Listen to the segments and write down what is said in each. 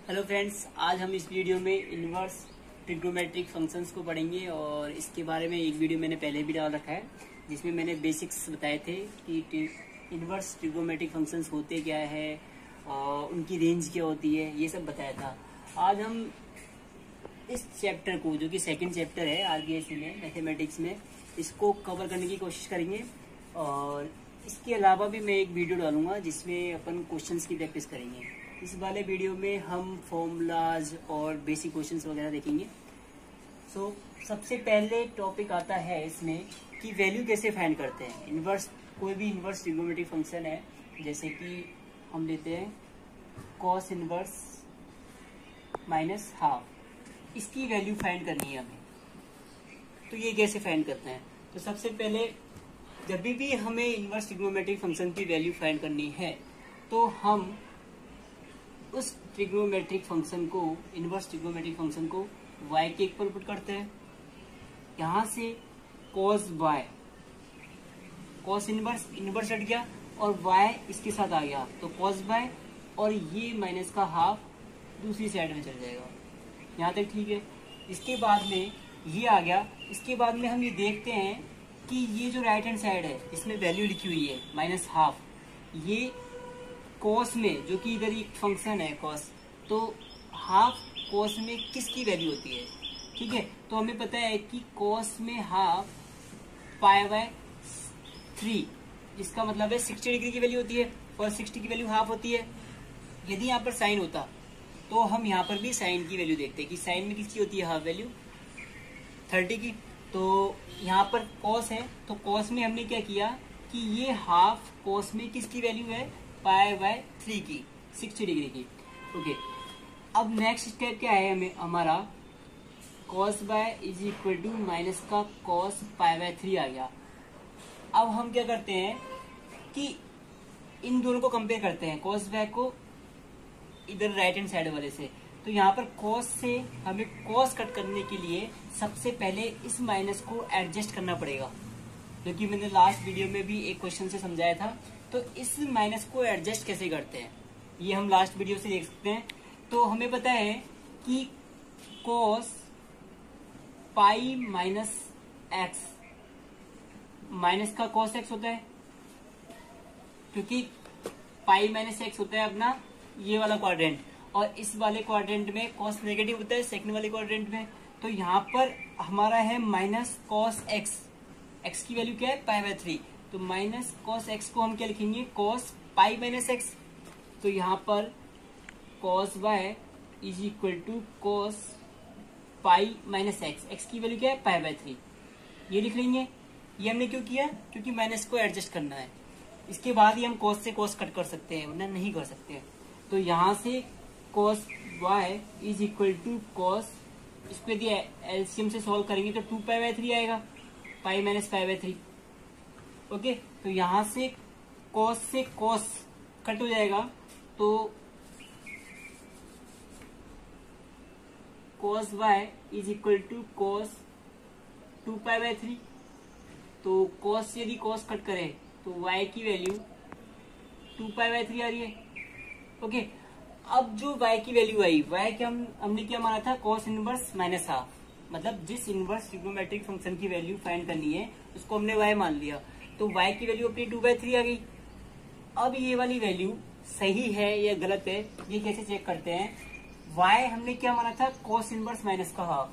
Hello friends, आज हम इस वीडियो में इनवर्स ट्रिग्नोमेट्रिक फंक्शंस को पढ़ेंगे और इसके बारे में एक वीडियो मैंने पहले भी डाल रखा है जिसमें मैंने बेसिक्स बताए थे कि इनवर्स ट्रिग्नोमेट्रिक फंक्शंस होते क्या है और उनकी रेंज क्या होती है, ये सब बताया था। आज हम इस चैप्टर को, जो कि सेकंड चैप्टर है आरबीएससी में मैथमेटिक्स में, इसको कवर करने की कोशिश करेंगे। और इसके अलावा भी मैं एक वीडियो डालूंगा जिसमें अपन क्वेश्चंस की प्रैक्टिस करेंगे। इस वाले वीडियो में हम फॉर्मूलाज और बेसिक क्वेश्चंस वगैरह देखेंगे। सबसे पहले टॉपिक आता है इसमें कि वैल्यू कैसे फाइंड करते हैं। इनवर्स, कोई भी इनवर्स ट्रिग्नोमेट्रिक फंक्शन है, जैसे कि हम लेते हैं कॉस इनवर्स माइनस हाफ, इसकी वैल्यू फाइंड करनी है हमें। तो ये कैसे फाइंड करते हैं? तो सबसे पहले जब भी हमें इनवर्स ट्रिग्नोमेट्रिक फंक्शन की वैल्यू फाइंड करनी है तो हम उस ट्रिग्नोमेट्रिक फंक्शन को, इनवर्स ट्रिग्नोमेट्रिक फंक्शन को y के इक्वल पुट करते हैं। यहां से cos y, cos इनवर्स हट गया और y इसके साथ आ गया, तो cos y और ये माइनस का हाफ दूसरी साइड में चल जाएगा। यहाँ तक ठीक है। इसके बाद में ये आ गया। इसके बाद में हम ये देखते हैं कि ये जो राइट हैंड साइड है इसमें वैल्यू लिखी हुई है माइनस हाफ। ये कॉस में, जो कि इधर एक फंक्शन है कॉस, तो हाफ कॉस में किसकी वैल्यू होती है? ठीक है, तो हमें पता है कि कॉस में हाफ पाई बाय 3, जिसका मतलब है 60 डिग्री की वैल्यू होती है और 60 की वैल्यू हाफ होती है। यदि यहाँ पर साइन होता तो हम यहाँ पर भी साइन की वैल्यू देखते हैं कि साइन में किसकी होती है हाफ वैल्यू 30 की। तो यहाँ पर कॉस है, तो कॉस में हमने क्या किया कि ये हाफ कॉस में किसकी वैल्यू है पाई बाय 3 की, 60 डिग्री की। ओके, अब नेक्स्ट स्टेप क्या है हमें, हमारा cos by is equal to minus का कॉस पाई बाय 3 आ गया। अब हम क्या करते हैं कि इन दोनों को कंपेयर करते हैं, कॉस बाय को इधर राइट हैंड साइड वाले से। तो यहाँ पर कॉस से हमें कॉस कट करने के लिए सबसे पहले इस माइनस को एडजस्ट करना पड़ेगा, जो कि मैंने लास्ट वीडियो में भी एक क्वेश्चन से समझाया था। तो इस माइनस को एडजस्ट कैसे करते हैं ये हम लास्ट वीडियो से देख सकते हैं। तो हमें पता है कि cos pi minus x, minus का कॉस एक्स होता है, क्योंकि पाई माइनस एक्स होता है अपना ये वाला क्वाड्रेंट, और इस वाले क्वाड्रेंट में कॉस नेगेटिव होता है सेकंड वाले क्वाड्रेंट में। तो यहाँ पर हमारा है माइनस कॉस एक्स, एक्स की वैल्यू क्या है पाई बाय 3, तो माइनस कॉस एक्स को हम क्या लिखेंगे कॉस पाई माइनस एक्स। तो यहाँ पर cos Y is equal to cos pi minus X, X की वैल्यू क्या है पाई बाय 3, ये लिख लेंगे। ये हमने क्यों किया? क्योंकि माइनस को एडजस्ट करना है। इसके बाद ही हम कॉस से कॉस कट कर सकते हैं, वरना नहीं कर सकते हैं। तो यहाँ से cos Y is equal to cos, इसको यदि एलसीएम से सॉल्व करेंगे तो 2 पाई बाय 3 आएगा, pi minus pi by 3। Okay, तो यहां से कॉस कट हो जाएगा, तो cos Y is equal to cos 2 pi by 3। तो कॉस, यदि कॉस कट करें तो y की वैल्यू 2 पाई बाय 3 आ रही है। ओके, अब जो y की वैल्यू आई, y के हमने क्या माना था कॉस इनवर्स माइनस हाफ, मतलब जिस इनवर्स ट्रिग्नोमेट्रिक फंक्शन की वैल्यू फाइंड करनी है उसको हमने y मान लिया। तो y की वैल्यू अपनी 2 बाय 3 आ गई। अब ये वाली वैल्यू सही है या गलत है ये कैसे चेक करते हैं? y हमने क्या माना था कॉस इनवर्स माइनस का हाफ,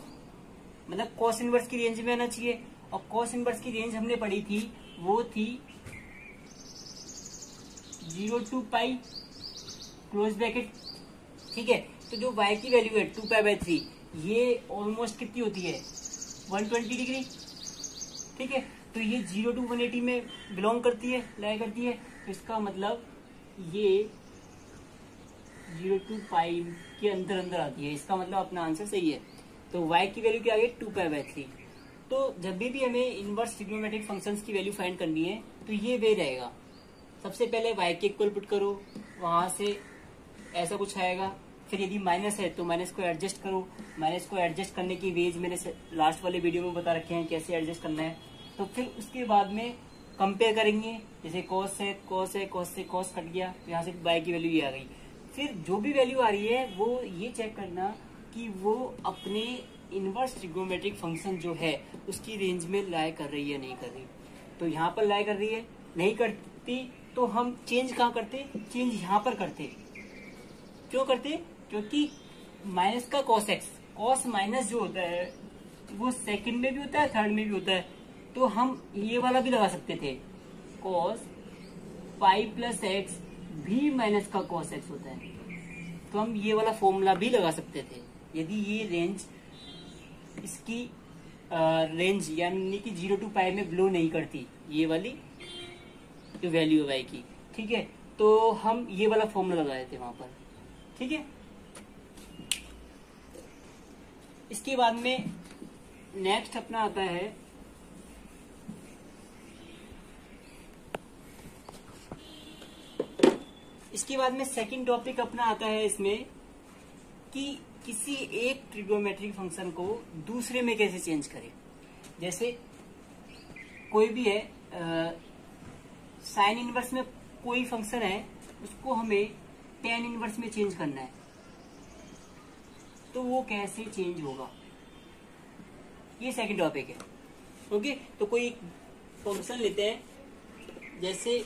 मतलब कॉस इनवर्स की रेंज में आना चाहिए, और कॉस इनवर्स की रेंज हमने पढ़ी थी वो थी 0 to पाई क्लोज ब्रैकेट। ठीक है, तो जो y की वैल्यू है 2 पाई बाय 3, ये ऑलमोस्ट कितनी होती है 120 डिग्री। ठीक है, तो ये 0 to 180 में बिलोंग करती है, लाई करती है। तो इसका मतलब ये 0 to पाई के अंदर अंदर आती है, इसका मतलब अपना आंसर सही है। तो y की वैल्यू क्या आ गई 2 पाई बाय 3। तो जब भी हमें इनवर्स ट्रिग्नोमेट्रिक फंक्शंस की वैल्यू फाइंड करनी है तो ये वे रहेगा। सबसे पहले y के इक्वल पुट करो, वहां से ऐसा कुछ आएगा। फिर यदि माइनस है तो माइनस को एडजस्ट करो, माइनस को एडजस्ट करने की वेज मैंने लास्ट वाले वीडियो में बता रखे हैं कैसे एडजस्ट करना है। तो फिर उसके बाद में कंपेयर करेंगे, जैसे कॉस है, कॉस है, कॉस से कॉस कट गया तो यहाँ से y की वैल्यू ये आ गई। फिर जो भी वैल्यू आ रही है वो ये चेक करना कि वो अपने इनवर्स ट्रिग्नोमेट्रिक फंक्शन जो है उसकी रेंज में लाई कर रही है नहीं कर रही। तो यहाँ पर लाई कर रही है, नहीं करती तो हम चेंज कहाँ करते, चेंज यहाँ पर करते। क्यों करते, क्योंकि माइनस का कॉस एक्स, कॉस माइनस जो होता है वो सेकंड में भी होता है, थर्ड में भी होता है। तो हम ये वाला भी लगा सकते थे, कॉस पाई प्लस एक्स भी माइनस का कॉस एक्स होता है। तो हम ये वाला फॉर्मूला भी लगा सकते थे यदि ये रेंज इसकी रेंज यानी कि 0 to पाई में ब्लो नहीं करती, ये वाली जो वैल्यू है वाई की, ठीक है। तो हम ये वाला फॉर्मूला लगाए थे वहां पर, ठीक है। इसके बाद में नेक्स्ट अपना आता है इसके बाद में सेकंड टॉपिक अपना आता है इसमें कि किसी एक ट्रिग्नोमेट्रिक फंक्शन को दूसरे में कैसे चेंज करें। जैसे कोई भी है साइन इनवर्स में कोई फंक्शन है, उसको हमें टेन इनवर्स में चेंज करना है, तो वो कैसे चेंज होगा, ये सेकंड टॉपिक है। ओके, तो कोई एक फंक्शन लेते हैं जैसे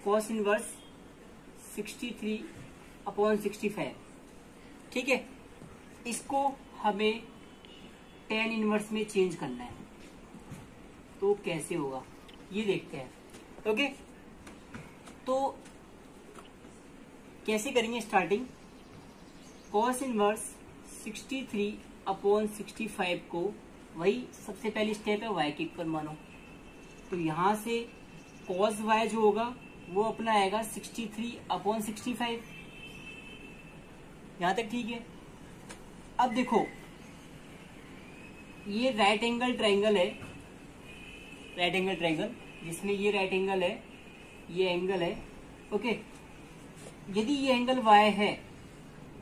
कॉस इनवर्स 63/65, ठीक है। इसको हमें टेन इनवर्स में चेंज करना है, तो कैसे होगा ये देखते हैं। ओके, तो कैसे करेंगे स्टार्टिंग, कॉस इनवर्स 63/65 को वही सबसे पहली स्टेप है वाई के इक्वल मानो। तो यहां से कॉस वाई जो होगा वो अपना आएगा 63/65। यहां तक ठीक है। अब देखो ये राइट एंगल ट्राइंगल है, राइट एंगल ट्राइंगल जिसमें ये राइट एंगल है, ये एंगल है। ओके, यदि ये एंगल y है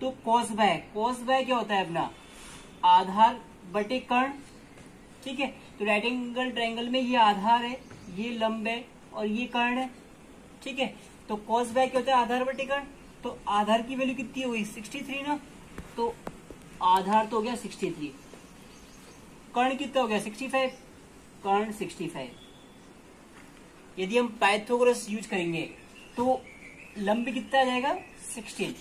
तो cos y, cos y क्या होता है अपना आधार बटे कर्ण, ठीक है। तो राइट एंगल ट्राइंगल में ये आधार है, ये लंब है और ये कर्ण है, ठीक है। तो cos y क्या होता है आधार बटे कर्ण। तो आधार की वैल्यू कितनी हुई 63 ना, तो आधार तो हो गया 63, कर्ण कितना हो गया 65, कर्ण 65। यदि हम पाइथागोरस यूज करेंगे तो लंब कितना आ जाएगा 16,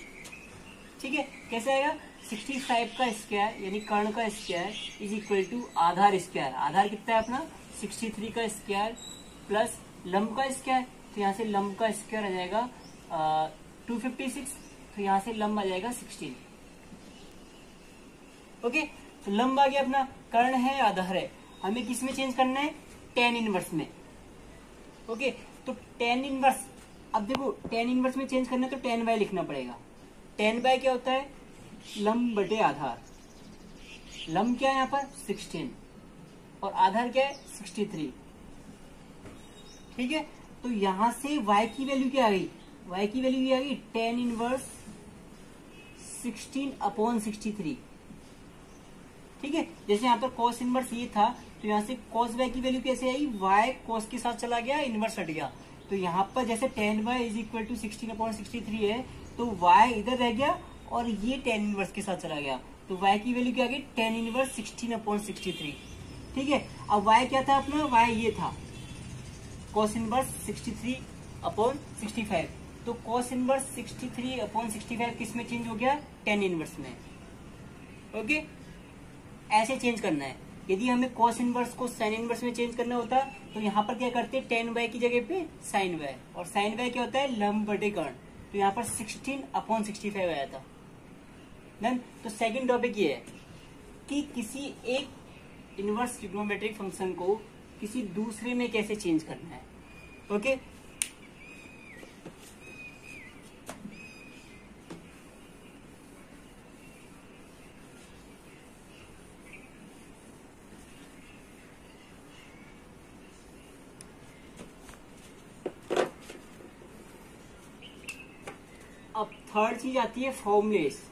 ठीक है। कैसे आएगा 65 का स्क्वायर यानी कर्ण का स्क्वायर इज इक्वल टू आधार स्क्वायर, आधार कितना है अपना 63 का स्क्वायर प्लस लंब का स्क्वायर। तो यहाँ से लंब का स्क्वायर आ जाएगा 256, तो यहाँ से लंब आ जाएगा 16। ओके, तो लंब आ गया अपना, कर्ण है आधार है, हमें किस में चेंज करना है टेन इनवर्स में। ओके, तो टेन इनवर्स, अब देखो टेन इनवर्स में चेंज करना है तो टेन बाय लिखना पड़ेगा। टेन बाय क्या होता है लंब बटे आधार, लंब क्या है यहाँ पर 16 और आधार क्या है 63, ठीक है। तो यहां से y की वैल्यू क्या आ गई, y की वैल्यू ये आ गई टेन इनवर्स 16/63, ठीक है। जैसे यहाँ पर cos इनवर्स ये था तो यहाँ से cos y की वैल्यू कैसे आई, y cos के साथ चला गया, इनवर्स हट गया। तो यहाँ पर जैसे tan y is equal to 16/63 है तो y इधर रह गया और ये टेन इनवर्स के साथ चला गया, तो y की वैल्यू क्या आ गई टेन इनवर्स 16/63, ठीक है। अब y क्या था अपना, y ये था cos इनवर्स 63/65, तो cos इनवर्स 63/65 किस में चेंज हो गया टेन इनवर्स में। ओके, ऐसे चेंज करना है। यदि हमें cos इनवर्स को sin इनवर्स में चेंज करना होता तो यहाँ पर क्या करते टेन y की जगह पे sin y, और sin y क्या होता है लंब बटे कर्ण, तो यहाँ पर 16/65 आया था। देन तो सेकंड टॉपिक ये है कि किसी एक इनवर्स ट्रिग्नोमेट्रिक फंक्शन को किसी दूसरे में कैसे चेंज करना है। ओके, अब थर्ड चीज आती है फॉर्मूलेस।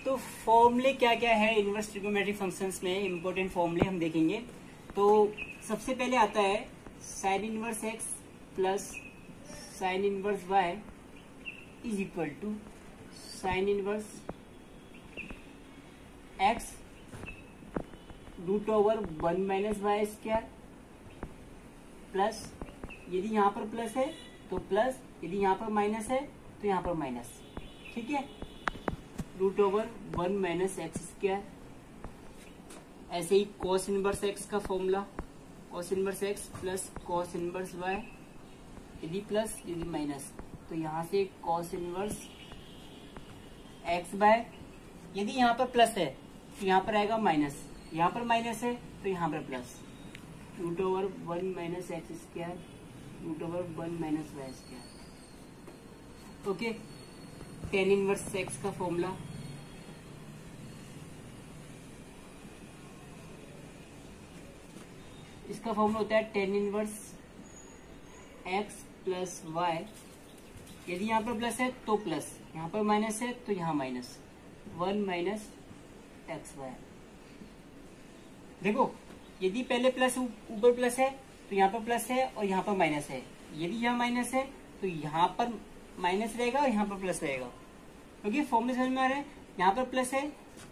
तो फॉर्मूले क्या क्या है इनवर्स ट्रिग्नोमेट्रिक फंक्शंस में, इंपॉर्टेंट फॉर्मूले हम देखेंगे। तो सबसे पहले आता है sine inverse x plus sine inverse y is equal to sine inverse x root over 1 minus y square plus, यदि यहाँ पर प्लस है तो प्लस, यदि यहाँ पर माइनस है तो यहाँ पर माइनस। ठीक है, root over 1 minus x square. ऐसे ही कॉस इनवर्स एक्स का formula, cos inverse x plus cos inverse y, यदि प्लस यदि माइनस, तो यहाँ से कॉस इनवर्स एक्स बाय, यदि यहाँ पर प्लस है तो यहाँ पर आएगा माइनस, यहाँ पर माइनस है तो यहाँ पर plus, root over 1 minus x square root over 1 minus y square. Okay, tan inverse x का फॉर्मूला, इसका फॉर्मूला होता है tan inverse x plus y, यदि यहाँ पर प्लस है तो प्लस, यहाँ पर माइनस है तो यहाँ माइनस, 1 माइनस एक्स वाई। देखो, यदि पहले प्लस ऊपर प्लस है तो यहाँ पर प्लस है और यहाँ पर माइनस है, यदि यहाँ माइनस है तो यहाँ पर माइनस रहेगा और यहाँ पर प्लस रहेगा, क्योंकि फॉर्मूले समझ में आ रहा है। यहाँ पर प्लस है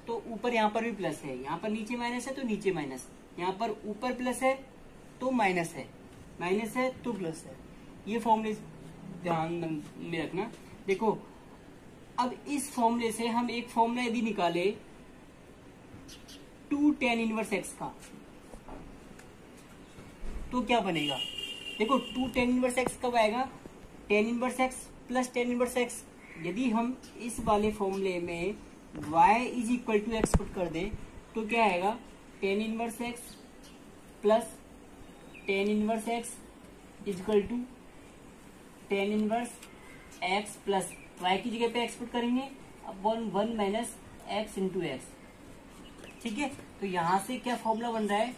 तो ऊपर यहाँ पर भी प्लस है, यहाँ पर नीचे माइनस है तो नीचे माइनस, यहाँ पर ऊपर प्लस है तो माइनस है, माइनस है तो प्लस है। ये फॉर्मूले ध्यान में रखना। देखो, अब इस फॉर्मूले से हम एक फॉर्मूला यदि निकाले 2 tan इनवर्स एक्स का, तो क्या बनेगा? देखो, 2 tan इनवर्स एक्स कब आएगा? tan inverse x plus tan inverse x. यदि हम इस वाले फॉर्मूले में y is equal to x put कर दे तो क्या आएगा? tan inverse x plus tan inverse x is equal to tan inverse x plus y की जगह पे एक्स पुट करेंगे upon 1 minus x into x. ठीक है, तो यहां से क्या फॉर्मूला बन रहा है?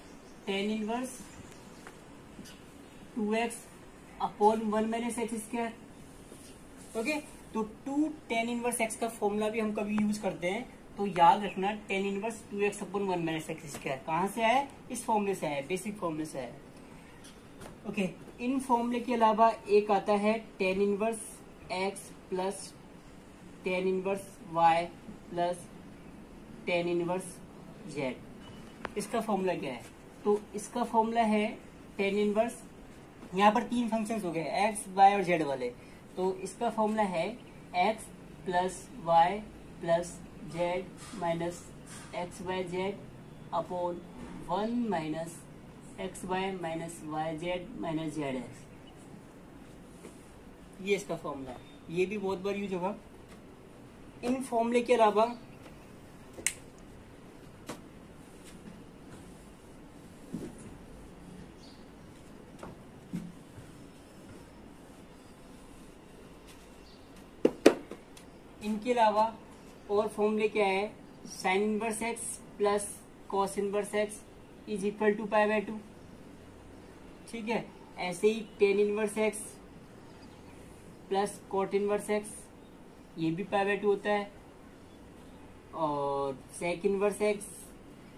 tan inverse 2x upon 1 minus x square. Okay, तो 2 tan इनवर्स एक्स का फॉर्मूला भी हम कभी यूज करते हैं, तो याद रखना tan inverse 2x upon 1 minus x square कहां से आया? इस फॉर्मूले से आया, बेसिक फॉर्मूले से आया। ओके, इन फॉर्मूले के अलावा एक आता है tan inverse x plus tan inverse y plus tan inverse z। इसका फॉर्मूला क्या है? तो इसका फॉर्मूला है tan इनवर्स, यहाँ पर 3 फंक्शंस हो गए x, y और z वाले, तो इसका फॉर्मूला है x plus y plus z minus x y z upon 1 minus x y minus y z minus Z x. ये इसका फॉर्मूला है, ये भी बहुत बार यूज होगा। इन फॉर्मूले के अलावा और फॉर्मूले क्या है? Sine inverse x plus cos inverse x is equal to pi by 2। ठीक है, ऐसे ही tan inverse x plus cot inverse X, ये भी पाई बाय 2 होता है, और sec inverse x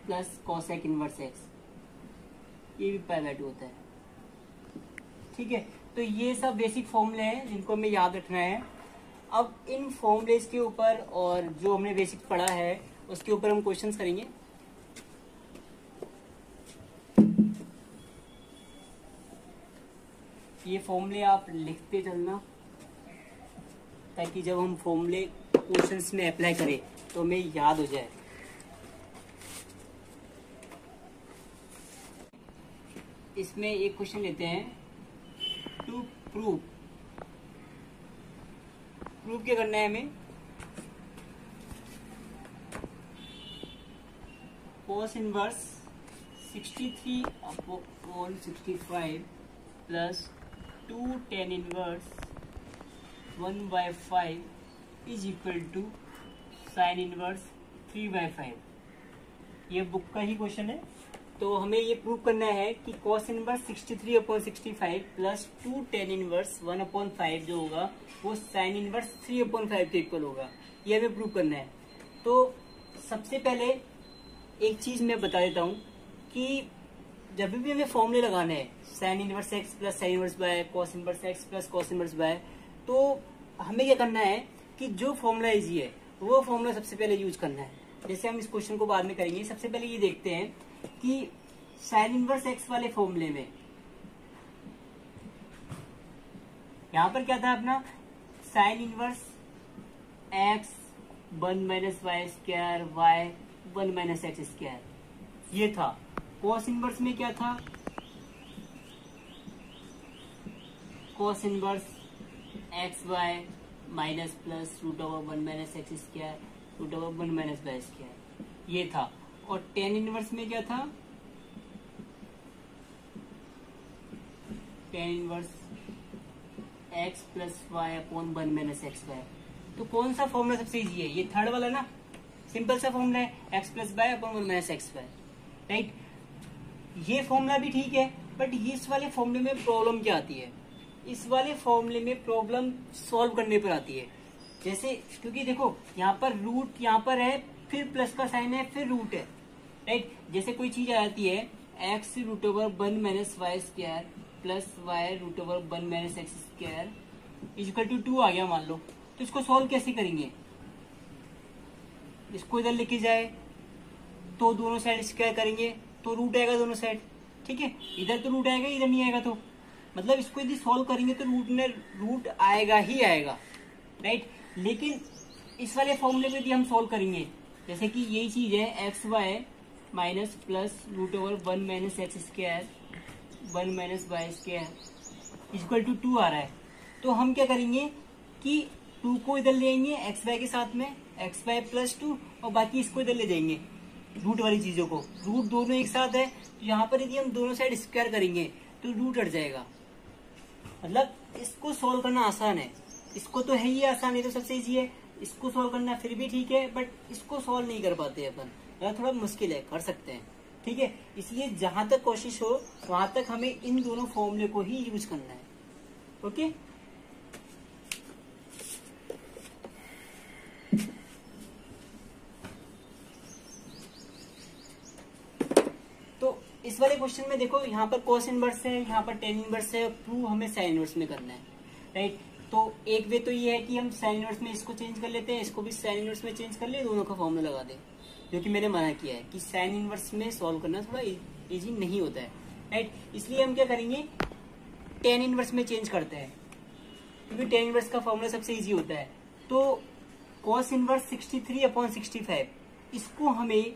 plus cosec inverse X, ये भी पाई बाय 2 होता है। ठीक है, तो ये सब बेसिक फॉर्मूले हैं जिनको हमें याद रखना है। अब इन फॉर्मूलेस के ऊपर और जो हमने बेसिक पढ़ा है उसके ऊपर हम क्वेश्चंस करेंगे। ये फॉर्मूले आप लिखते चलना ताकि जब हम फॉर्मूले क्वेश्चंस में अप्लाई करें तो हमें याद हो जाए। इसमें एक क्वेश्चन लेते हैं, टू प्रूव क्या करना है हमें? cos inverse 63 upon 65 plus 2 tan inverse 1/5 is equal to sine inverse 3/5। ये बुक का ही क्वेश्चन है, तो हमें ये प्रूव करना है कि cos inverse 63 upon 65 plus 2 tan inverse 1/5 जो होगा वो साइन इनवर्स 3/5 के इक्वल होगा। ये हमें प्रूव करना है। तो सबसे पहले एक चीज मैं बता देता हूं कि जब भी हमें फॉर्मूले लगाने हैं sign inverse x plus sine inverse by, cos inverse x plus cos inverse by, तो हमें क्या करना है कि जो फॉर्मूला इजी है वो फॉर्मूला सबसे पहले यूज करना है। जैसे हम इस क्वेश्चन को बाद में करेंगे, सबसे पहले ये देखते हैं कि साइन इनवर्स एक्स वाले फॉर्मूले में यहां पर क्या था अपना, sine inverse x 1 minus y square y 1 minus x square ये था। कॉस इनवर्स में क्या था, cos inverse x y minus plus root over 1 minus x square root over 1 minus y square ये था। और टेन इनवर्स में क्या था, tan inverse x plus y upon 1 minus x y. तो कौन सा फॉर्मूला सबसे इजी है, ये थर्ड वाला ना, सिंपल सा फॉर्मूला है, x plus y upon 1 minus x y, right. ये फॉर्मूला भी ठीक है, बट इस वाले फॉर्मूले में प्रॉब्लम क्या आती है, इस वाले फॉर्मूले में प्रॉब्लम सॉल्व करने पर आती है। जैसे क्योंकि देखो यहाँ पर रूट यहाँ पर है, फिर प्लस का साइन है, फिर रूट है, राइट। जैसे कोई चीज आ जाती है x root over 1 minus y square plus y root over 1 minus x square equal to 2 आ गया मान लो, तो इसको सॉल्व कैसे करेंगे, इसको इधर लेके जाए तो दोनों साइड स्क्वायर करेंगे तो रूट आएगा दोनों साइड, ठीक है। इधर तो रूट आएगा, इधर नहीं आएगा, तो मतलब इसको यदि सॉल्व करेंगे तो रूट आएगा ही आएगा, राइट। लेकिन इस वाले फॉर्मूले में यदि हम सॉल्व करेंगे, जैसे कि यही चीज है x y minus plus root over 1 minus x square 1 minus y square equal to 2 आ रहा है, तो हम क्या करेंगे कि 2 को इधर ले आएंगे एक्स वाई के साथ में, एक्स वाई प्लस 2, और बाकी इसको इधर ले जाएंगे रूट वाली चीजों को, रूट दोनों एक साथ है, तो यहाँ पर यदि हम दोनों साइड स्क्वायर करेंगे तो रूट हट जाएगा। मतलब इसको सोल्व करना आसान है, इसको तो है ही आसान, है तो सबसे इजी है, इसको सोल्व करना फिर भी ठीक है, बट इसको सोल्व नहीं कर पाते अपन, थोड़ा मुश्किल है, कर सकते हैं, ठीक है। इसलिए जहां तक कोशिश हो वहां तक हमें इन दोनों फॉर्मूले को ही यूज करना है, ओके। तो इस वाले क्वेश्चन में देखो यहाँ पर cos इनवर्स है, यहाँ पर tan इनवर्स है, प्रूव हमें sin इनवर्स में करना है, राइट। तो एक वे तो ये है कि हम sin इनवर्स में इसको चेंज कर लेते हैं, इसको भी sin इनवर्स में चेंज कर ले, दोनों का फॉर्मूला लगा दे, जो कि मैंने मना किया है कि sin इनवर्स में सॉल्व करना थोड़ा इजी नहीं होता है, राइट। इसलिए हम क्या करेंगे, tan इनवर्स में चेंज करते हैं, क्योंकि tan इनवर्स का फॉर्मूला सबसे इजी होता है। तो cos इनवर्स 63/65 इसको हमें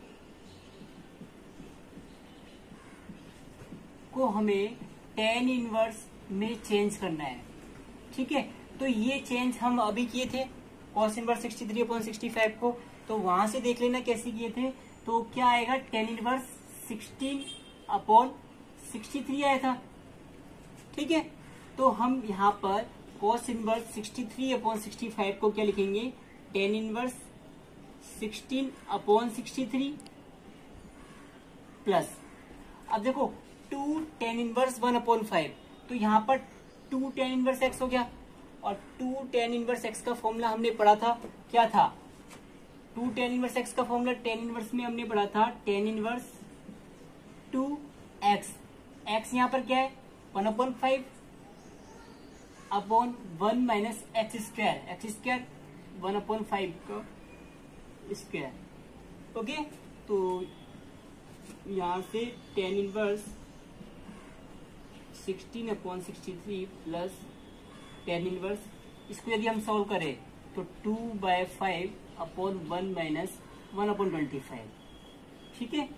tan इनवर्स में चेंज करना है, ठीक है। तो ये चेंज हम अभी किए थे cos इनवर्स 63/65 को, तो वहां से देख लेना कैसे किए थे। तो क्या आएगा, tan इनवर्स 16/63 आया था, ठीक है। तो हम यहाँ पर cos इनवर्स 63/65 को क्या लिखेंगे, tan इनवर्स 16/63 प्लस, अब देखो 2 tan इनवर्स 1/5, तो यहाँ पर 2 tan इनवर्स x हो गया, और 2 tan इनवर्स x का फॉर्मूला हमने पढ़ा था, क्या था, 2 tan इनवर्स x का फॉर्मूला tan इनवर्स में हमने पढ़ा था tan इनवर्स 2x, x यहाँ पर क्या है 1/5 अपॉन 1 माइनस एक्स स्क्वायर 1/5 का स्क्वायर, ओके। तो यहाँ से tan inverse 16/63 plus tan inverse, इसको यदि हम सॉल्व करें तो 2/5 अपॉन 1 माइनस 1/25, ठीक है।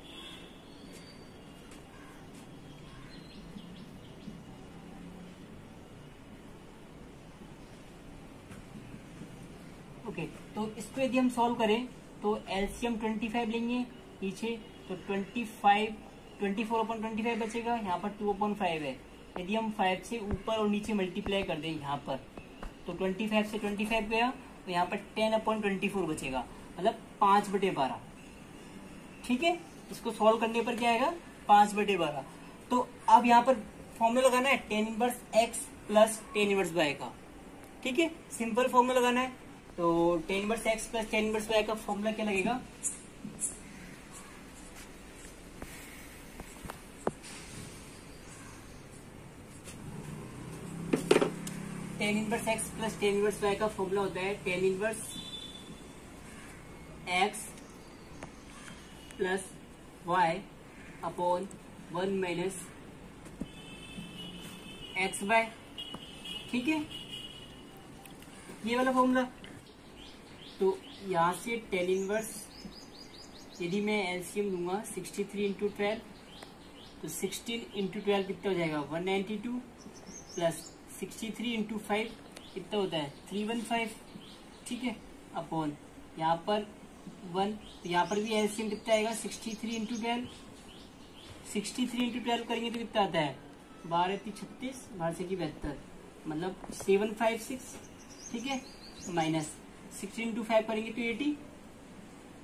ओके, तो इसको यदि हम सॉल्व करें तो एलसीएम 25 लेंगे पीछे, तो 24/25 बचेगा, यहाँ पर 2/5 है। यदि हम 5 से ऊपर और नीचे मल्टीप्लाई कर दें यहाँ पर, तो 25 से 25 गया, तो यहाँ पर 10/24 बचेगा, मतलब 5/12, ठीक है। इसको सॉल्व करने पर क्या आएगा, 5/12। तो अब यहाँ पर फॉर्मूला लगाना है tan inverse x plus tan inverse y का, ठीक है, सिंपल फॉर्मूला लगाना है। तो tan inverse x plus tan inverse y का फॉर्मूला क्या लगेगा, tan inverse x plus tan inverse y का फॉर्मूला होता है tan inverse x plus y upon 1 minus x y. ठीक है, ये वाला फॉर्मूला। तो यहाँ से टेन इनवर्स, यदि मैं एलसीएम लूंगा 63 इंटू 12, तो 16 इंटू 12 कितना हो जाएगा 192 प्लस 63 इंटू 5 कितना होता है 315। ठीक है, अपॉन यहाँ पर 1, तो यहाँ पर भी एलसीएम कितना आएगा 63 इंटू 12, 63 इंटू 12 करेंगे तो कितना आता है 12 36 12 की 72, मतलब 756। ठीक है, माइनस 16 इंटू 5 करेंगे तो 80।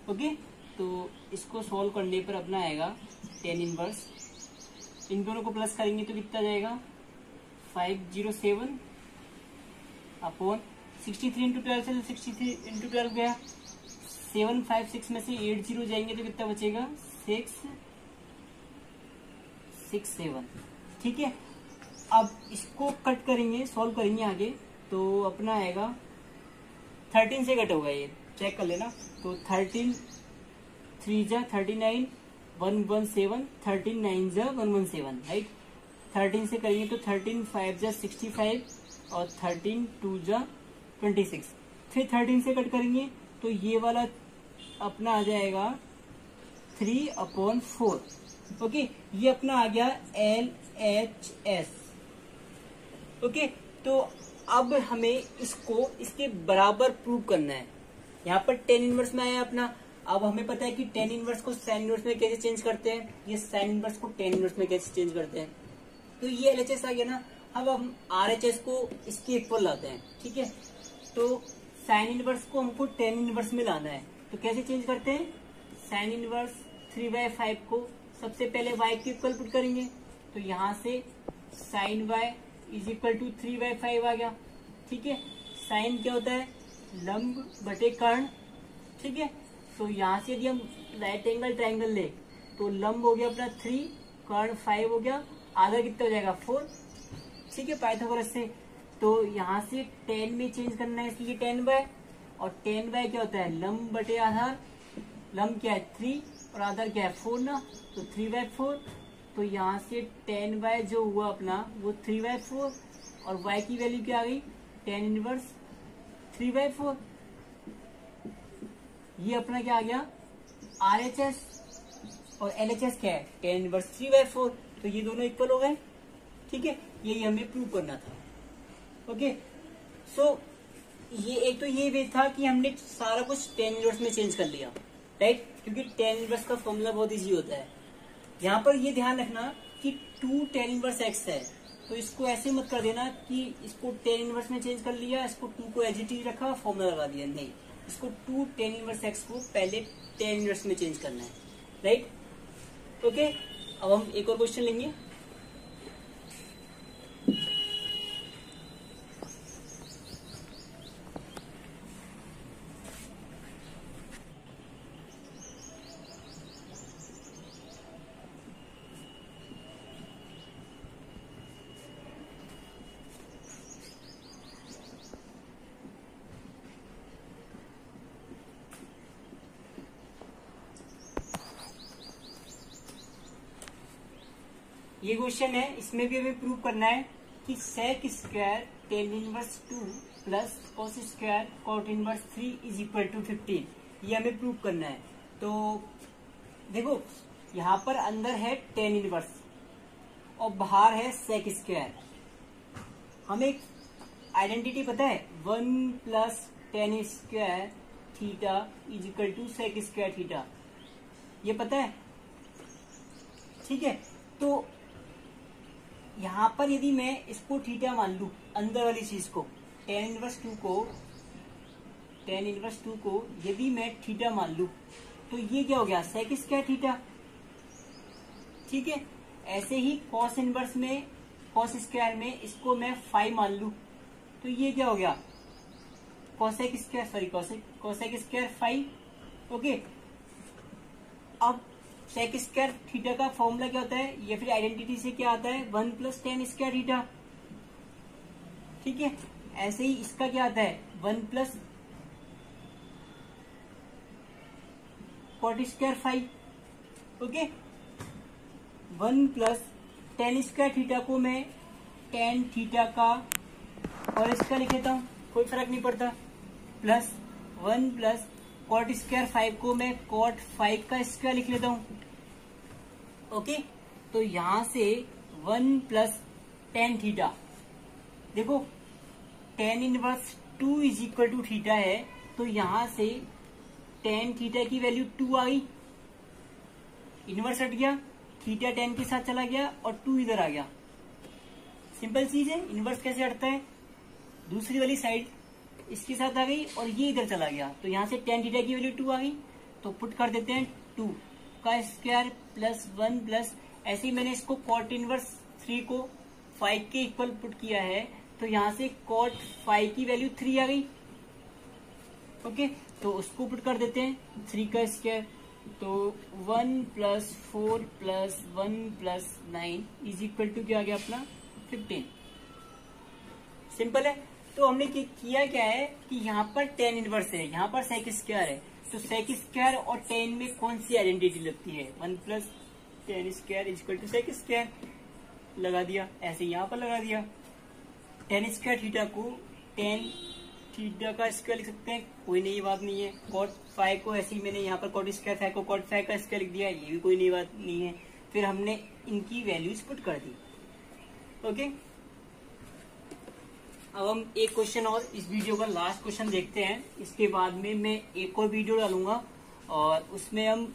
ओके, तो इसको सॉल्व करने पर अपना आएगा टेन इनवर्स, इन दोनों को प्लस करेंगे तो कितना जाएगा 507 अपॉन 63 इंटू 12 से 63 इंटू 12 गया, 756 में से 80 जाएंगे तो कितना बचेगा 667। ठीक है, अब इसको कट करेंगे, सॉल्व करेंगे आगे, तो अपना आएगा 13 से कट होगा, ये चेक कर लेना। तो 13 3 जा 39 117, 13 9 जा 117, राइट। 13 से करेंगे तो 13 5 जा 65 और 13 2 जा 26। फिर 13 से कट करेंगे तो ये वाला अपना आ जाएगा 3/4। ओके, ये अपना आ गया LHS। ओके, तो अब हमें इसको इसके बराबर प्रूव करना है। यहाँ पर टेन इनवर्स में आया अपना। अब हमें पता है कि टेन इनवर्स को साइन इनवर्स में कैसे चेंज करते हैं, ये साइन इनवर्स को टेन इनवर्स में कैसे चेंज करते हैं। तो ये LHS आ गया ना। अब हम RHS को इसके इक्वल लाते हैं। ठीक है, तो साइन इनवर्स को हमको टेन इनवर्स में लाना है, तो कैसे चेंज करते हैं। साइन इनवर्स 3/5 को सबसे पहले y के इक्वल पुट करेंगे, तो यहाँ से sine y is equal to 3/5 आ गया। ठीक है, साइन क्या होता है लंब बटे कर्ण। ठीक है, तो यहाँ से यदि हम राइट एंगल ट्राइंगल ले तो लंब हो गया अपना 3, कर्ण 5 हो गया, आधा कितना हो जाएगा 4। ठीक है, पाइथागोरस से। तो यहाँ से 10 में चेंज करना है, इसलिए 10/, और 10/, क्या होता है लंब बटे आधार। लंब क्या है 3 और आधार क्या है 4 ना, तो 3/4। तो यहाँ से 10/, जो हुआ अपना वो 3/4, और y की वैल्यू क्या आ गई टेन इनवर्स 3/4। ये अपना क्या आ गया RHS, और LHS क्या है टेन इनवर्स 3/4। तो ये दोनों इक्वल हो गए। ठीक है, यही हमें प्रूव करना था। ओके, सो ये एक तो ये वे था कि हमने सारा कुछ टेन इनवर्स में चेंज कर लिया, राइट, क्योंकि टेन इनवर्स का फॉर्मूला बहुत इजी होता है। यहाँ पर ये ध्यान रखना कि 2 टेन इनवर्स x है, तो इसको ऐसे मत कर देना कि इसको टेन इनवर्स में चेंज कर लिया, इसको 2 को एज इट इज रखा, फॉर्मूला लगा दिया। नहीं, इसको 2 टेन इनवर्स x को पहले टेन इनवर्स में चेंज करना है, राइट। ओके, अब हम एक और क्वेश्चन लेंगे। ये क्वेश्चन है, इसमें भी हमें प्रूव करना है कि sec square tan inverse 2 plus cos square cot inverse 3 is equal to 15। ये हमें प्रूव करना है। तो देखो, यहाँ पर अंदर है टेन इनवर्स और बाहर है सेक स्क्वायर। हमें एक आइडेंटिटी पता है 1 plus tan square theta is equal to sec square theta, ये पता है। ठीक है, तो यहां पर यदि मैं इसको थीटा मान लू, अंदर वाली चीज को टेन इनवर्स 2 को यदि मैं थीटा मान लू, तो ये क्या हो गया सेक स्क्वायर थीटा। ठीक है, ऐसे ही कॉस इनवर्स में, कॉस स्क्वायर में इसको मैं 5 मान लू, तो ये क्या हो गया cosec square, sorry cosec square 5। Okay, अब सेक स्क्वायर थीटा का फॉर्मूला क्या होता है, या फिर आइडेंटिटी से क्या आता है 1 प्लस टेन स्क्वायर थीटा। ठीक है, ऐसे ही इसका क्या आता है 1 plus cot square 5। Okay, 1 plus tan square theta को मैं टेन थीटा का और इसका लिख लेता हूँ, कोई फर्क नहीं पड़ता, प्लस 1 प्लस कॉट स्क्वायर 5 को मैं कॉट 5 का स्क्वायर लिख लेता हूँ। ओके, तो यहां से 1 प्लस टेन थीटा, देखो tan inverse 2 is equal to theta है, तो यहां से टेन थीटा की वैल्यू 2 आ गई, इनवर्स हट गया, थीटा टेन के साथ चला गया और 2 इधर आ गया। सिंपल चीज है, इनवर्स कैसे हटता है, दूसरी वाली साइड इसके साथ आ गई और ये इधर चला गया, तो यहां से टेन थीटा की वैल्यू 2 आ गई, तो पुट कर देते हैं 2 का स्क्वायर प्लस 1 प्लस, ऐसे ही मैंने इसको कॉट इनवर्स 3 को 5 के इक्वल पुट किया है, तो यहां से कॉट 5 की वैल्यू 3 आ गई। ओके, तो उसको पुट कर देते हैं 3 का स्क्वायर, तो 1 plus 4 plus 1 plus 9 is equal to क्या आ गया अपना 15। सिंपल है। तो हमने किया क्या है कि यहाँ पर टेन इनवर्स है, यहाँ पर सेक स्क्वायर है, तो सेक स्क्वायर और टेन में कौन सी आइडेंटिटी लगती है, 1 plus tan square is equal to sec square, लगा दिया, ऐसे यहाँ पर लगा दिया। टेन स्क्वायर थीटा को टेन थीटा का स्क्वायर लिख सकते हैं, कोई नई बात नहीं है। कॉट 5 को ऐसे ही मैंने यहाँ पर कॉट स्क्वायर 5 को कॉट 5 का स्क्वायर लिख दिया, ये भी कोई नई बात नहीं है। फिर हमने इनकी वैल्यूज पुट कर दी। ओके, अब हम एक क्वेश्चन और इस वीडियो का लास्ट क्वेश्चन देखते हैं, इसके बाद में मैं एक और वीडियो डालूंगा और उसमें हम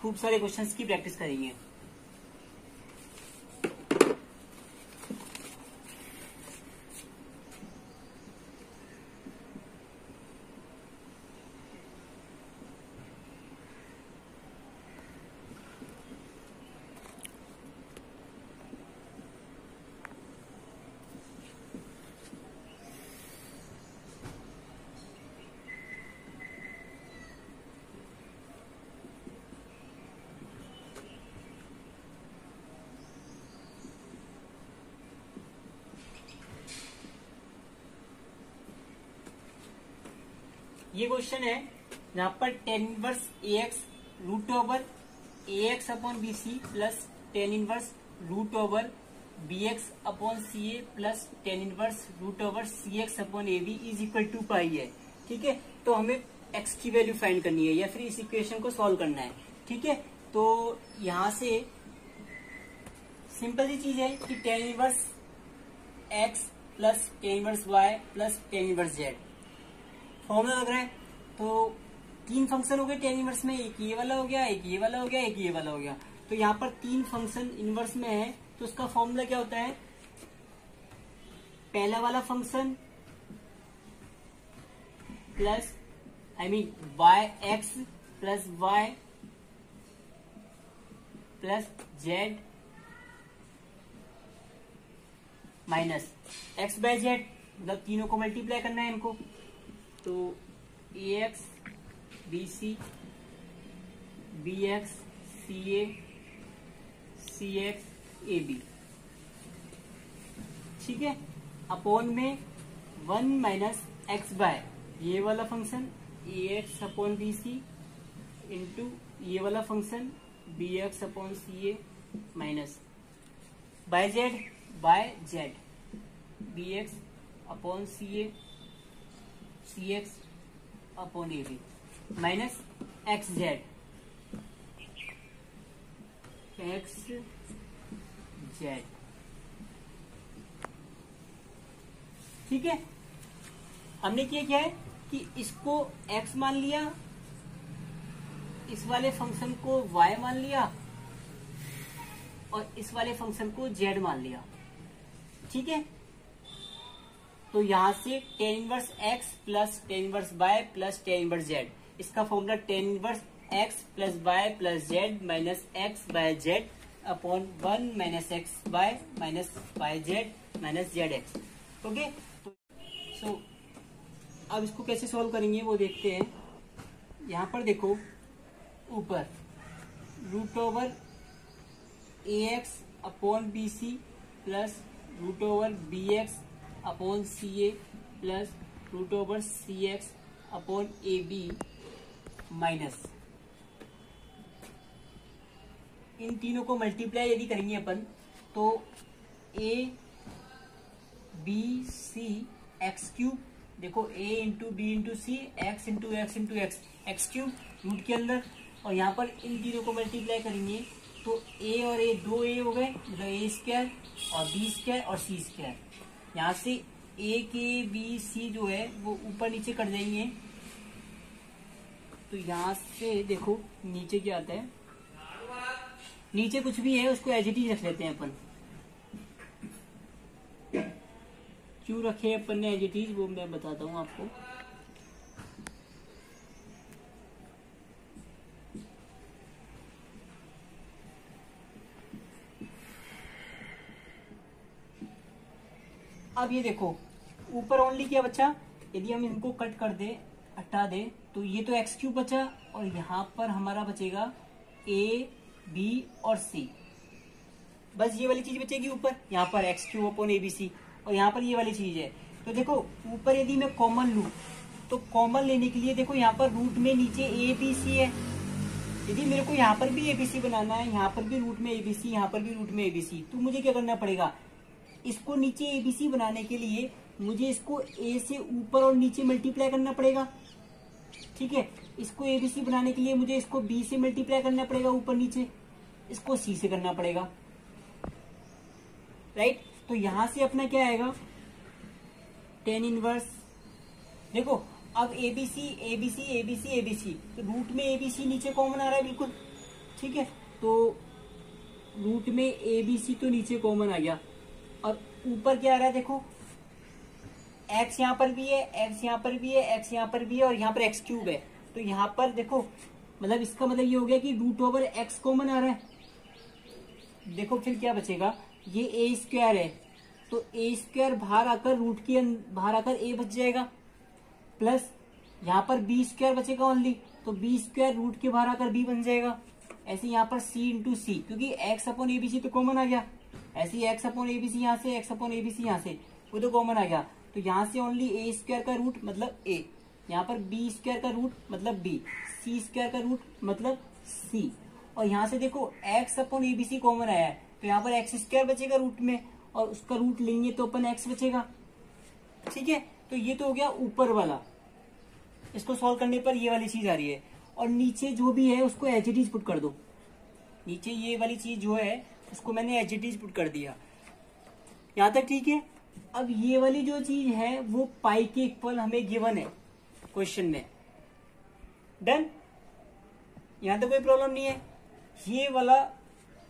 खूब सारे क्वेश्चंस की प्रैक्टिस करेंगे। ये क्वेश्चन है जहां पर tan inverse A X root over A X upon B C plus tan inverse root over B X upon C A plus tan inverse root over C X upon A B is equal to pi है। ठीक है, तो हमें x की value find करनी है या फिर इस इक्वेशन को सॉल्व करना है। ठीक है, तो यहां से सिंपल सी चीज है कि tan inverse x plus tan inverse y plus tan inverse z formula लग रहा है। तो तीन फंक्शन हो गए टेन इनवर्स में, एक ये वाला हो गया, एक ये वाला हो गया, एक ये वाला हो गया। तो यहाँ पर तीन फंक्शन इनवर्स में है, तो उसका फॉर्मूला क्या होता है, पहला वाला function plus Y X plus Y plus Z minus X by Z, मतलब तीनों को मल्टीप्लाई करना है इनको। तो A X B C B X C X A B, ठीक है, अपॉन में 1 माइनस एक्स बाय ये वाला function A X upon B C into ये वाला function B X upon C A minus by Z B X upon C X upon A B minus X Z ठीक है। हमने क्या है कि इसको x मान लिया, इस वाले फंक्शन को y मान लिया और इस वाले फंक्शन को z मान लिया। ठीक है, तो यहां से tan inverse x plus tan inverse y plus tan inverse z, इसका formula tan inverse x plus y plus z minus x by z upon 1 minus X by minus by Z minus Z X. Okay, so अब इसको कैसे solve करेंगे वो देखते हैं। यहां पर देखो ऊपर root over A X upon B C plus root over B X upon C A plus root over C X upon A B minus, इन तीनों को मल्टीप्लाई यदि करेंगे अपन तो A B C X cube, देखो A into B into C X into X into X, X cube root के अंदर, और यहाँ पर इन तीनों को मल्टीप्लाई करेंगे तो ए और ए दो ए हो गए, मतलब ए स्क्वायर और बी स्क्वायर और सी स्क्वायर। यहाँ से ए के बी सी जो है वो ऊपर नीचे कर जाएंगे, तो यहाँ से देखो नीचे क्या आता है, नीचे कुछ भी है उसको एज इट इज रख लेते हैं अपन। क्यों रखे अपन ने एज इट इज वो मैं बताता हूँ आपको। अब ये देखो ऊपर ओनली क्या बचा, यदि हम इनको कट कर दे हटा दे तो ये तो एक्स क्यूब बचा, और यहाँ पर हमारा बचेगा ए बी और सी, बस ये वाली चीज बचेगी ऊपर, यहाँ पर x cube upon A B c, और यहाँ पर ये वाली चीज है। तो देखो ऊपर यदि मैं कॉमन लूं तो कॉमन लेने के लिए देखो यहाँ पर रूट में नीचे ए बी सी है, यदि मेरे को यहाँ पर भी एबीसी बनाना है, यहाँ पर भी रूट में एबीसी, यहाँ पर भी रूट में एबीसी, तो मुझे क्या करना पड़ेगा, इसको नीचे एबीसी बनाने के लिए मुझे इसको ए से ऊपर और नीचे मल्टीप्लाई करना पड़ेगा, ठीक है। इसको एबीसी बनाने के लिए मुझे इसको बी से मल्टीप्लाई करना पड़ेगा ऊपर नीचे, इसको सी से करना पड़ेगा, राइट। तो यहां से अपना क्या आएगा, टेन इनवर्स, देखो अब एबीसी एबीसी एबीसी एबीसी, तो रूट में एबीसी नीचे कॉमन आ रहा है बिल्कुल, ठीक है। तो रूट में एबीसी तो नीचे कॉमन आ गया, और ऊपर क्या आ रहा है देखो, एक्स यहाँ पर भी है, एक्स यहाँ पर भी है, एक्स यहाँ पर भी है, और यहाँ पर एक्स क्यूब है। तो यहाँ पर देखो मतलब इसका मतलब ये हो गया कि रूट ओवर एक्स कॉमन आ रहा है। देखो फिर क्या बचेगा, ये ए स्क्वायर है, तो ए स्क्वायर बाहर आकर रूट के बाहर आकर ए बच जाएगा, प्लस यहाँ पर बी स्क्वायर बचेगा ओनली, तो बी स्क्वायर रूट के बाहर आकर बी बन जाएगा। ऐसे यहाँ पर सी इंटू सी, क्योंकि एक्स अपॉन एबीसी तो कॉमन आ गया, ऐसे ही एक्स अपॉन एबीसी यहाँ से, एक्स अपॉन एबीसी यहाँ से, वो तो कॉमन आ गया। तो यहाँ से ओनली ए स्क्वायर का रूट मतलब ए, यहाँ पर बी स्क्वायर का रूट मतलब बी, सी स्क्वायर का रूट मतलब सी, और यहाँ से देखो एक्स अपॉन एबीसी कॉमन आया है, तो यहाँ पर एक्स स्क्वायर बचेगा रूट में, और उसका रूट लेंगे तो अपन एक्स बचेगा, ठीक है। तो ये तो हो गया ऊपर वाला, इसको सॉल्व करने पर ये वाली चीज आ रही है, और नीचे जो भी है उसको एज इट इज पुट कर दो, नीचे ये वाली चीज जो है उसको मैंने एज इट इज पुट कर दिया, यहां तक ठीक है। अब ये वाली जो चीज है वो पाई के इक्वल हमें गिवन है क्वेश्चन में, डन, यहां तक कोई प्रॉब्लम नहीं है। ये वाला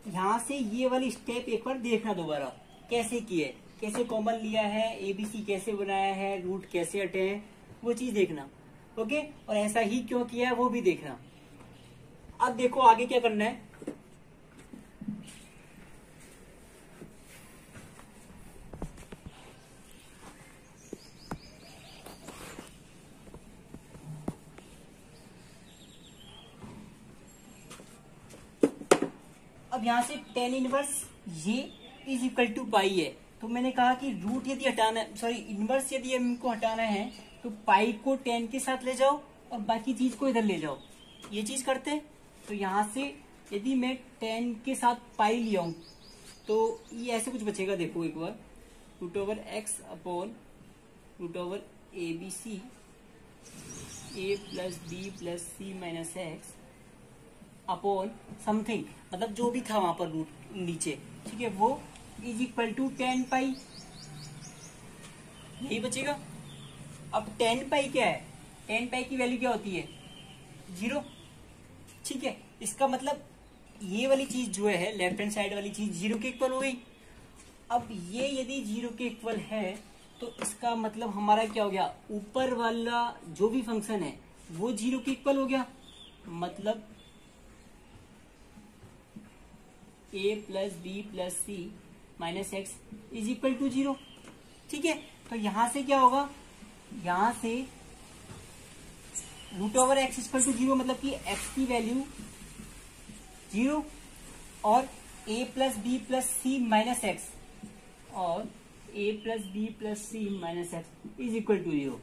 यहां से ये वाली स्टेप एक बार देखना दोबारा, कैसे किए, कैसे कॉमन लिया है, एबीसी कैसे बनाया है, रूट कैसे हटे हैं, वो चीज देखना, ओके। और ऐसा ही क्यों किया है वो भी देखना। अब देखो आगे क्या करना है, अब यहां से टेन इनवर्स ये इज इक्वल टू पाई है, तो मैंने कहा कि रूट यदि हटाना, सॉरी इनवर्स यदि इनको हटाना है तो पाई को टेन के साथ ले जाओ और बाकी चीज को इधर ले जाओ, ये चीज करते हैं। तो यहां से यदि मैं टेन के साथ पाई लिया हूं तो ये ऐसे कुछ बचेगा, देखो एक बार, root over X upon root over A B C A plus B plus C minus X upon something, मतलब जो भी था वहां पर रूट नीचे, ठीक है, वो इज इक्वल टू 10 पाई, यही बचेगा। अब 10 पाई क्या है, 10 पाई की वैल्यू क्या होती है, 0, ठीक है। इसका मतलब ये वाली चीज जो है लेफ्ट हैंड साइड वाली चीज 0 के इक्वल हो गई। अब ये यदि 0 के इक्वल है तो इसका मतलब हमारा क्या हो गया, ऊपर वाला जो भी फंक्शन है वो 0 के इक्वल हो गया, मतलब a plus B plus C minus x is equal to 0, ठीक है। तो यहां से क्या होगा, यहां से root over X equal to 0, मतलब कि एक्स की वैल्यू 0 और a plus B plus C minus X, और A plus B plus C minus x is equal to 0।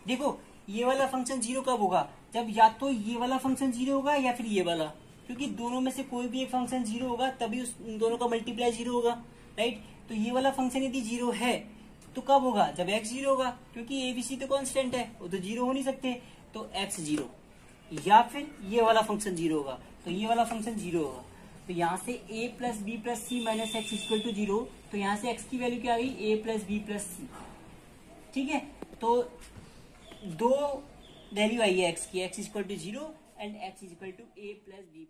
देखो ये वाला फंक्शन जीरो कब होगा, जब या तो ये वाला फंक्शन जीरो होगा या फिर ये वाला, क्योंकि दोनों में से कोई भी एक फंक्शन जीरो होगा तभी उस दोनों का मल्टीप्लाई जीरो होगा, राइट। तो ये वाला फंक्शन यदि जीरो है तो कब होगा, जब एक्स जीरो होगा, क्योंकि एबीसी तो कांस्टेंट है, वो तो जीरो हो नहीं सकते, तो एक्स जीरो, या फिर ये वाला फंक्शन जीरो होगा, तो ये वाला फंक्शन जीरो होगा। तो यहाँ से a plus B plus C minus x equal to 0, तो यहाँ से x की वैल्यू क्या आ गई, a प्लस बी प्लस सी, ठीक है। तो दो वैल्यू आई है x की, x equal to 0 and x equal to a plus B.